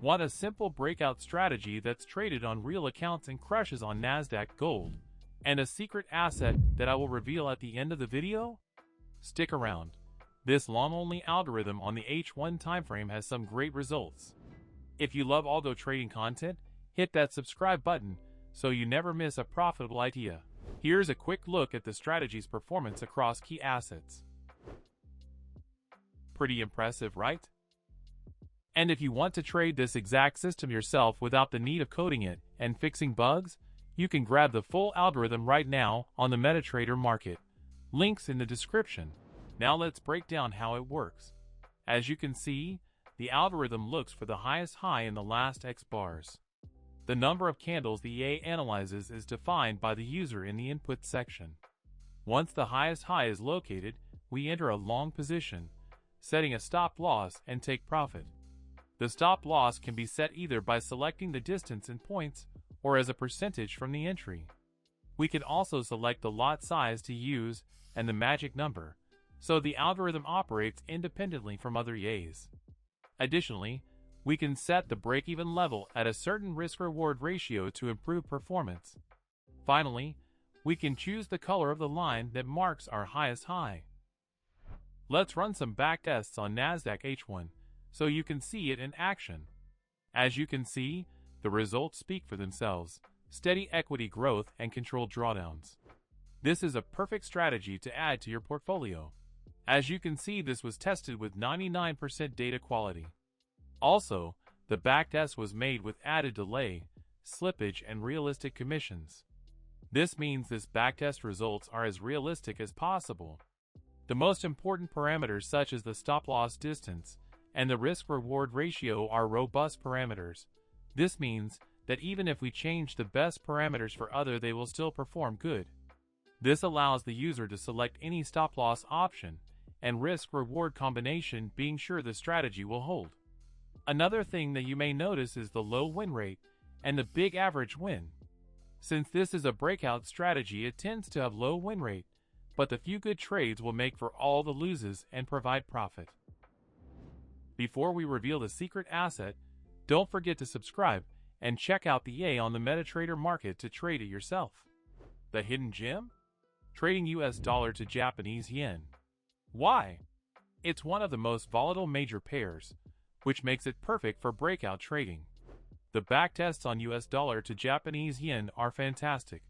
Want a simple breakout strategy that's traded on real accounts and crushes on NASDAQ Gold, and a secret asset that I will reveal at the end of the video? Stick around. This long-only algorithm on the H1 timeframe has some great results. If you love algo trading content, hit that subscribe button so you never miss a profitable idea. Here's a quick look at the strategy's performance across key assets. Pretty impressive, right? And if you want to trade this exact system yourself without the need of coding it and fixing bugs, you can grab the full algorithm right now on the MetaTrader Market. Links in the description. Now let's break down how it works. As you can see, the algorithm looks for the highest high in the last X bars. The number of candles the EA analyzes is defined by the user in the input section. Once the highest high is located, we enter a long position, setting a stop loss and take profit. The stop loss can be set either by selecting the distance in points or as a percentage from the entry. We can also select the lot size to use and the magic number, so the algorithm operates independently from other EAs. Additionally, we can set the break-even level at a certain risk-reward ratio to improve performance. Finally, we can choose the color of the line that marks our highest high. Let's run some backtests on NASDAQ H1 so you can see it in action. As you can see, the results speak for themselves: steady equity growth and controlled drawdowns. This is a perfect strategy to add to your portfolio. As you can see, this was tested with 99% data quality. Also, the backtest was made with added delay, slippage, and realistic commissions. This means this backtest results are as realistic as possible. The most important parameters such as the stop-loss distance and the risk-reward ratio are robust parameters. This means that even if we change the best parameters for other, they will still perform good. This allows the user to select any stop-loss option and risk-reward combination, being sure the strategy will hold. Another thing that you may notice is the low win rate and the big average win. Since this is a breakout strategy, it tends to have low win rate, but the few good trades will make for all the losses and provide profit. Before we reveal the secret asset, don't forget to subscribe and check out the EA on the MetaTrader Market to trade it yourself. The hidden gem? Trading US dollar to Japanese yen. Why? It's one of the most volatile major pairs, which makes it perfect for breakout trading. The backtests on US dollar to Japanese yen are fantastic,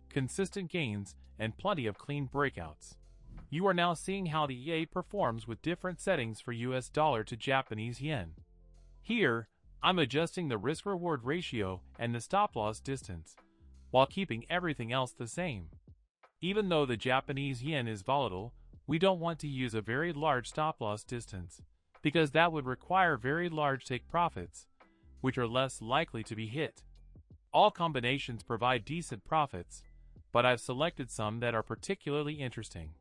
consistent gains, and plenty of clean breakouts. You are now seeing how the EA performs with different settings for US dollar to Japanese yen. Here, I'm adjusting the risk-reward ratio and the stop-loss distance, while keeping everything else the same. Even though the Japanese yen is volatile, we don't want to use a very large stop-loss distance, because that would require very large take profits, which are less likely to be hit. All combinations provide decent profits, but I've selected some that are particularly interesting.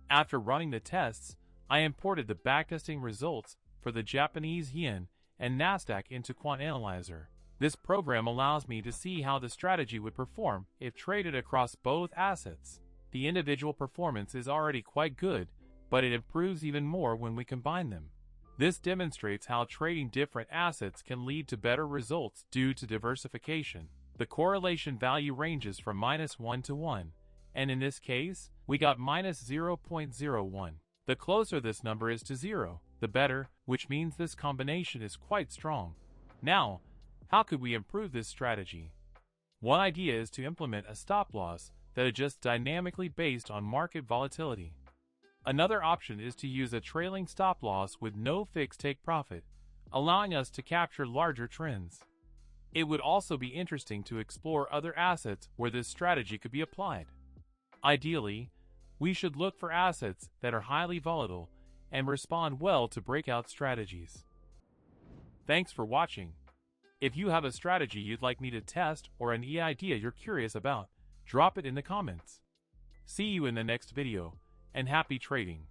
After running the tests, I imported the backtesting results for the Japanese yen and NASDAQ into Quant Analyzer. This program allows me to see how the strategy would perform if traded across both assets. The individual performance is already quite good, but it improves even more when we combine them. This demonstrates how trading different assets can lead to better results due to diversification. The correlation value ranges from -1 to 1, and in this case, we got -0.01. The closer this number is to 0, the better, which means this combination is quite strong. Now, how could we improve this strategy? One idea is to implement a stop-loss that adjusts dynamically based on market volatility. Another option is to use a trailing stop-loss with no fixed take profit, allowing us to capture larger trends. It would also be interesting to explore other assets where this strategy could be applied. Ideally, we should look for assets that are highly volatile and respond well to breakout strategies. Thanks for watching. If you have a strategy you'd like me to test or an idea you're curious about, drop it in the comments. See you in the next video, and happy trading.